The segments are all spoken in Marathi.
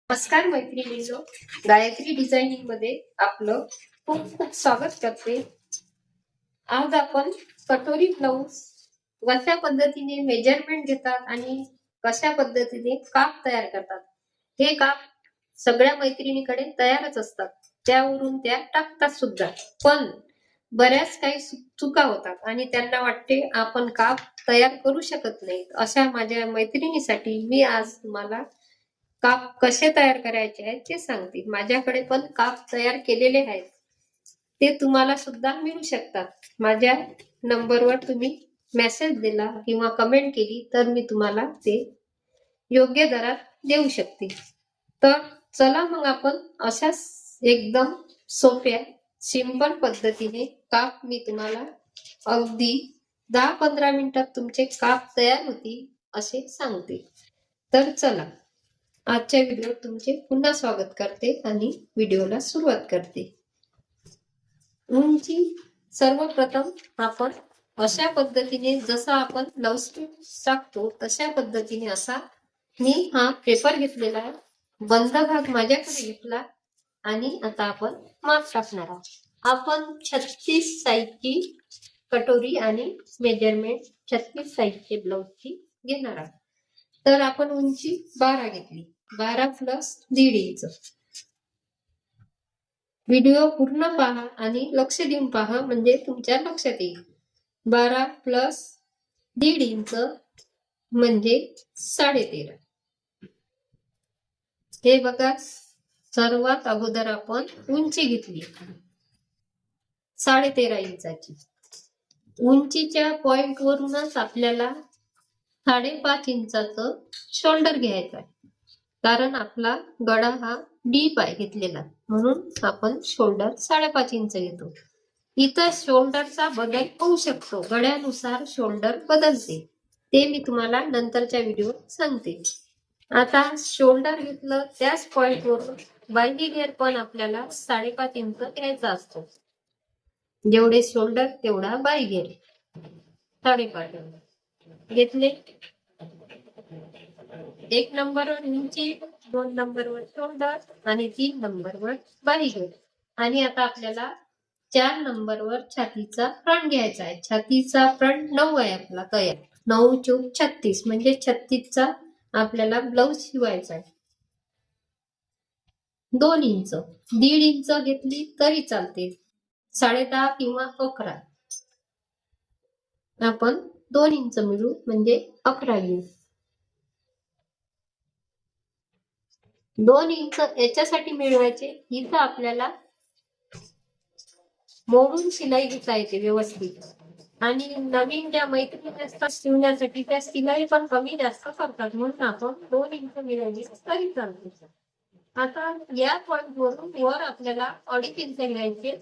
नमस्कार मैत्रिणींनो, गायत्री डिझायनिंग मध्ये आपलं खूप खूप स्वागत करते. आज आपण कटोरी ब्लाउज कशा पद्धतीने मेजरमेंट घेतात आणि कशा पद्धतीने काप तयार करतात. हे काप सगळ्या मैत्रिणीकडे तयारच असतात, त्यावरून त्या टाकतात सुद्धा. पण बऱ्याच काही चुका होतात आणि त्यांना वाटते आपण काप तयार करू शकत नाही. अशा माझ्या मैत्रिणीसाठी मी आज तुम्हाला काप कसे तयार करायचे आहेत ते सांगते. माझ्याकडे पण काप तयार केलेले आहेत, ते तुम्हाला सुद्धा मिळू शकतात. माझ्या नंबरवर तुम्ही मेसेज दिला किंवा कमेंट केली तर मी तुम्हाला ते योग्य दरात देऊ शकते. तर चला मग आपण अशाच एकदम सोप्या सिंपल पद्धतीने काप मी तुम्हाला अगदी 10-15 मिनिटात तुमचे काप तयार होतील असे सांगते. तर चला, आजच्या व्हिडिओत तुमचे पुन्हा स्वागत करते आणि व्हिडिओला सुरुवात करते. उंची सर्वप्रथम आपण अशा पद्धतीने जसा आपण ब्लाउज पीस टाकतो तशा पद्धतीने असा मी हा पेपर घेतलेला आहे, बंद भाग माझ्याकडे घेतला आणि आता आपण माप टाकणार आहोत. आपण 36 साईजची कटोरी आणि मेजरमेंट 36 साईजचे ब्लाउजची घेणार आहोत. तर आपण उंची 12 घेतली, 12 प्लस 1.5 इंच. व्हिडिओ पूर्ण पहा आणि लक्ष देऊन पहा म्हणजे तुमच्या लक्षात येईल. 12 प्लस 1.5 इंच म्हणजे 13.5. हे बघा, सर्वात अगोदर आपण उंची घेतली 13.5 इंचाची. उंचीच्या पॉइंट वरूनच आपल्याला 5.5 इंचाचं शोल्डर घ्यायचं आहे, कारण आपला गळा हा डीप आहे घेतलेला, म्हणून आपण शोल्डर 5.5 इंच घेतो. इथं शोल्डरचा बदल होऊ शकतो, गळ्यानुसार शोल्डर बदलते, ते मी तुम्हाला नंतरच्या व्हिडिओत सांगते. आता शोल्डर घेतलं त्याच पॉइंट वरून बाही घेर पण आपल्याला 5.5 इंच घ्यायचा असतो. जेवढे शोल्डर तेवढा बाही घेर 5.5 घेतले. 1 नंबरवर उंची, 2 नंबरवर शोल्डर आणि 3 नंबरवर बाही घेर. आणि आता आपल्याला 4 नंबरवर छातीचा फ्रंट घ्यायचा आहे. छातीचा फ्रंट 9 आहे आपला तयार. 9 चूक 36 म्हणजे 36चा आपल्याला ब्लाउज शिवायचा आहे. 2 इंच, 1.5 इंच घेतली तरी चालते, 10.5 किंवा 11. आपण 2 इंच मिळू म्हणजे 11 घेऊ. 2 इंच याच्यासाठी मिळवायचे, इथं आपल्याला मोडून शिलाई घेता येते व्यवस्थित. आणि नवीन ज्या मैत्रिणी असतात शिवण्यासाठी त्या शिलाई पण कमी जास्त करतात, म्हणून आपण 2 इंच मिळवली तरी चालते. आता या पॉइंट वरून वर आपल्याला 2.5 इंच घ्यायचे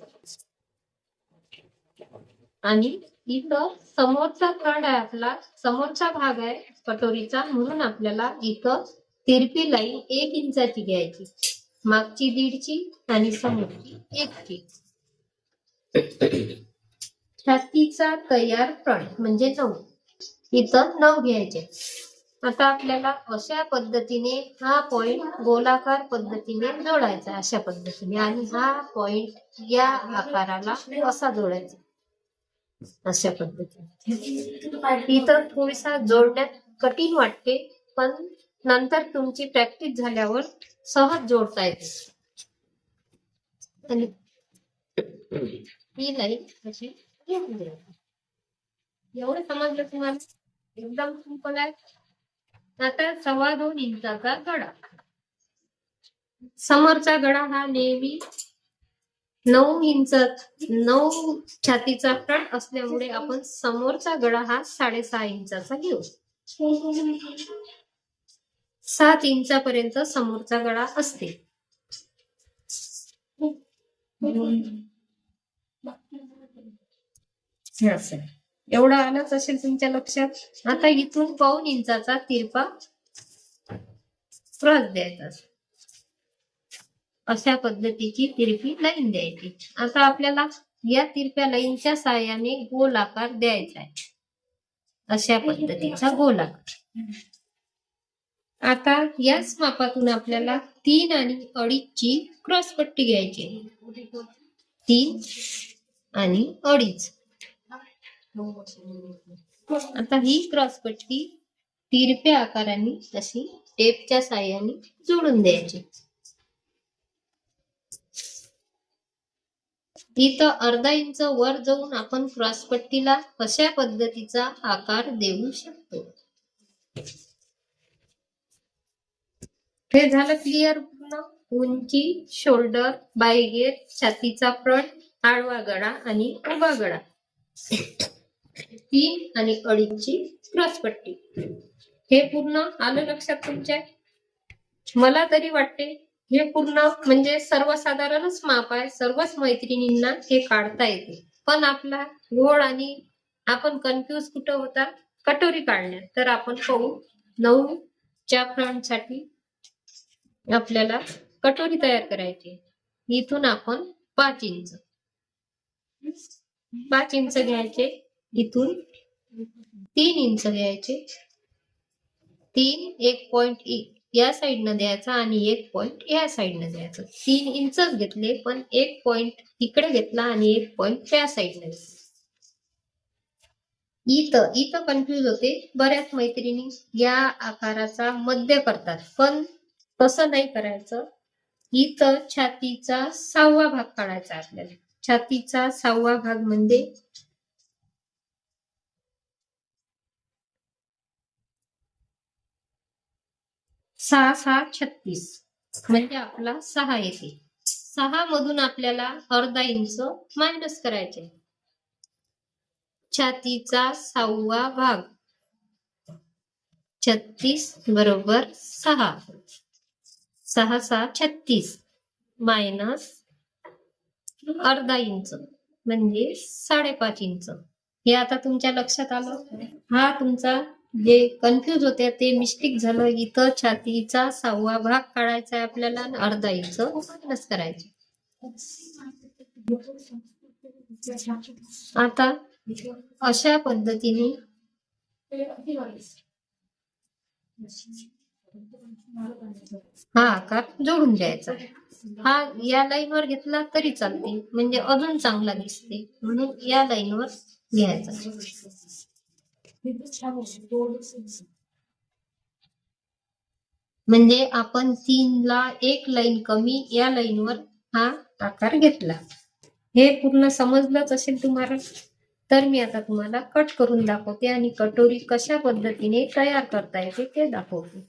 आणि इथं समोरचा फ्रंट आहे आपला, समोरचा भाग आहे कटोरीचा, म्हणून आपल्याला इथं तिरपी लाईन 1 इंचाची घ्यायची. मागची 1.5ची आणि समोरची 1ची. छातीचा तयार फ्रंट म्हणजे 9, इथं 9 घ्यायचे. आता आपल्याला अशा पद्धतीने हा पॉइंट गोलाकार पद्धतीने जोडायचा, अशा पद्धतीने, आणि हा पॉइंट या आकाराला असा जोडायचा अशा पद्धतीने. इथं थोडीसा जोडण्यात कठीण वाटते, पण नंतर तुमची प्रॅक्टिस झाल्यावर सहज जोडता येते. आणि ही लाईन अशी घेऊन द्यायची. एवढं समजलं तुम्हाला? एकदम सिंपल आहे. आता 2.25 इंचाचा गळा. समोरचा गळा हा नेहमी 9 इंच, 9 छातीचा फ्रंट असल्यामुळे आपण समोरचा गळा हा 6.5 इंचाचा घेऊ. 7 इंचापर्यंत समोरचा गळा असते. एवढं आलंच असेल तुमच्या लक्षात. आता इथून 1.5 इंचाचा तिरपा क्रॉस द्यायचा, अशा पद्धतीची तिरपी लाईन द्यायची. आता आपल्याला या तिरप्या लाईनच्या साहाय्याने गोल आकार द्यायचा आहे, अशा पद्धतीचा गोल आकार. आता याच मापातून आपल्याला 3 आणि 2.5 ची क्रॉसपट्टी घ्यायची. 3 आणि 2.5. आता ही क्रॉसपट्टी तिरप्या आकाराने अशी टेपच्या साहाय्याने जोडून द्यायची. इथं अर्धा इंच वर जाऊन आपण क्रॉसपट्टीला अशा पद्धतीचा आकार देऊ शकतो. हे झालं क्लिअर पूर्ण. उंची, शोल्डर, बायगेर, छातीचा फ्रंट, आडवा गळा आणि उभा गळा, 3 आणि 2.5 ची क्रॉसपट्टी. हे पूर्ण आलं लक्षात तुमच्या? मला तरी वाटते हे पूर्ण म्हणजे सर्वसाधारणच माप आहे. सर्वच मैत्रिणींना हे काढता येते. पण आपला घोळ आणि आपण कन्फ्यूज कुठं होता? कटोरी काढण्यात. तर आपण पाहू 9 च्या फ्रंट साठी आपल्याला कटोरी तयार करायची. इथून आपण 5 इंच घ्यायचे. इथून 3 इंच घ्यायचे. 3 1.1 या साईडनं द्यायचा आणि 1 पॉइंट या साईडनं द्यायचं. 3 इंचच घेतले पण 1 पॉइंट इकडे घेतला आणि 1 पॉइंट त्या साईडनं घेतला. इथं कन्फ्युज होते. बऱ्याच मैत्रिणी या आकाराचा मध्य करतात, पण तसं नाही करायचं. इथं छातीचा 6वा भाग काढायचा आपल्याला. छातीचा 6वा भाग म्हणजे 6 6 36 म्हणजे आपला 6 येते. 6 मधून आपल्याला अर्धा इंच मायनस करायचे. छातीचा 6वा भाग 36 बरोबर 6. 6 6 36 मायनस अर्धा इंच म्हणजे 5.5 इंच. हे आता तुमच्या लक्षात आलं. हा तुमचा जे कन्फ्युज होते ते मिस्टेक झालं. इथं छातीचा 6वा भाग काढायचा आहे आपल्याला, अर्धा इंच मायनस करायचे. आता अशा पद्धतीने हा आकार जोडून द्यायचा. हा या लाईनवर घेतला तरी चालते, म्हणजे अजून चांगला दिसते, म्हणून या लाईनवर घ्यायचा. म्हणजे आपण 3 ला 1 लाईन कमी या लाईनवर हा आकार घेतला. हे पूर्ण समजलंच असेल तुम्हाला. तर मी आता तुम्हाला कट करून दाखवते आणि कटोरी कशा पद्धतीने तयार करता येते ते दाखवते.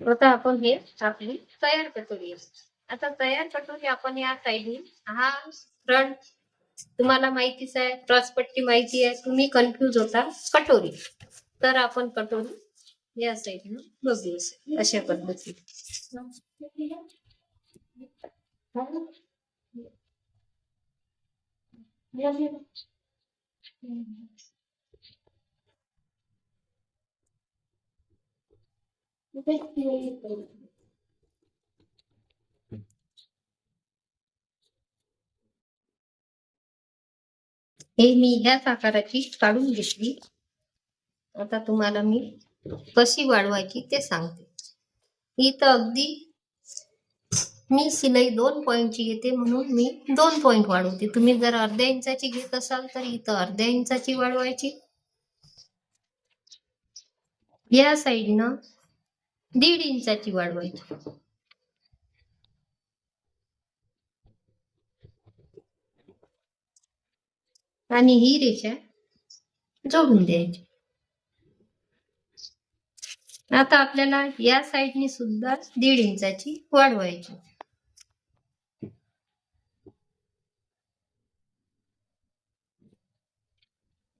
आता आपण हे आपली तयार कटोरी. आता तयार कटोरी आपण या साईडने, हा फ्रंट तुम्हाला माहितीच आहे, क्रॉसपट्टी माहिती आहे, तुम्ही कन्फ्युज होता कटोरी. तर आपण कटोरी या साईडनं बघू अशा पद्धतीने. हे मी ह्याच आकाराची काढून घेतली. आता तुम्हाला मी कशी वाढवायची ते सांगते. इथं अगदी मी शिलाई 2 पॉइंटची घेते, म्हणून मी 2 पॉइंट वाढवते. तुम्ही जर अर्ध्या इंचाची घेत असाल तर इथं अर्ध्या इंचाची वाढवायची. या साईडनं 1.5 इंचाची वाढवायची. आणि ही रेषा जोडून द्यायची. आता आपल्याला या साईडने सुद्धा 1.5 इंचाची वाढवायची.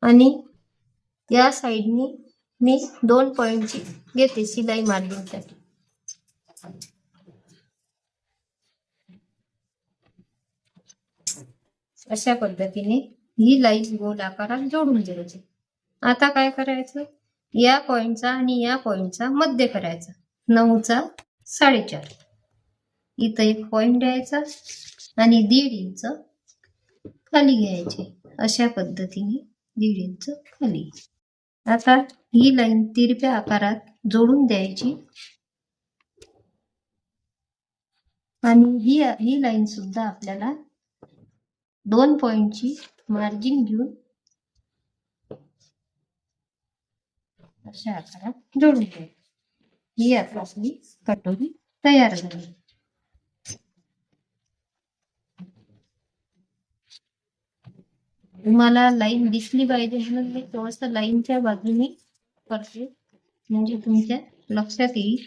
आणि या साईडने मी 2 पॉइंटची घेते शिलाई मार्जिनसाठी. अशा पद्धतीने ही लाईन गोल आकारात जोडून द्यायची. आता काय करायचं, या पॉइंटचा आणि या पॉइंटचा मध्य करायचा. 9चा 4.5 इथं एक पॉइंट द्यायचा आणि 1.5 इंच खाली घ्यायचे. अशा पद्धतीने 1.5 इंच खाली. आता ही लाईन तिरप्या आकारात जोडून द्यायची आणि ही लाईन सुद्धा आपल्याला 2 पॉइंटची मार्जिन घेऊन अशा आकारात जोडून द्यायची. ही आता आपली कटोरी तयार झाली. तुम्हाला लाईन दिसली पाहिजे म्हणून मी थोडस लाईनच्या बाजूने करते, म्हणजे तुमच्या लक्षात येईल.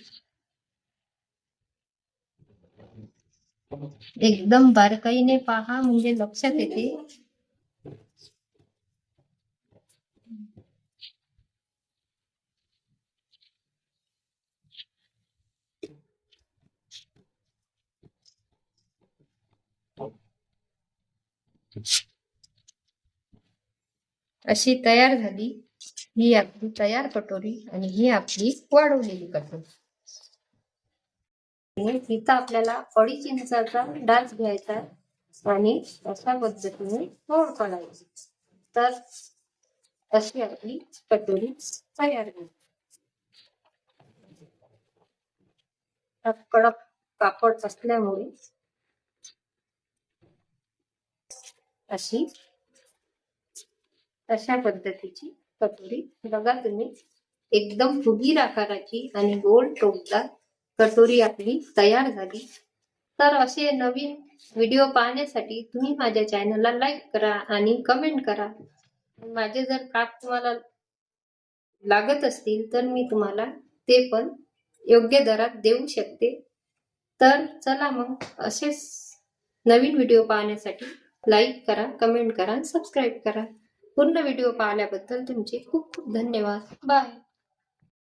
एकदम बारकाईने पहा म्हणजे लक्षात येते. अशी तयार झाली ही आपली तयार कटोरी आणि ही आपली वाढवलेली कटोरी. इथं आपल्याला 2.5 इंचाचा डाच घ्यायचा आणि अशा पद्धतीने फोड काढायची. तर अशी आपली कटोरी तयार झाली. कडक कापड असल्यामुळे अशा पद्धतीची कटोरी बघा तुम्ही, एकदम फुगीर आकाराची आणि गोल टोकदार कटोरी आपली तयार झाली. तर असे नवीन व्हिडिओ पाहण्यासाठी तुम्ही माझ्या चॅनलला लाईक करा आणि कमेंट करा. माझे जर काप तुम्हाला लागत असतील तर मी तुम्हाला ते पण योग्य दरात देऊ शकते. तर चला मग, असेच नवीन व्हिडिओ पाहण्यासाठी लाईक करा, कमेंट करा, सबस्क्राईब करा. पूर्ण व्हिडिओ पाहिल्याबद्दल तुमचे खूप खूप धन्यवाद. बाय.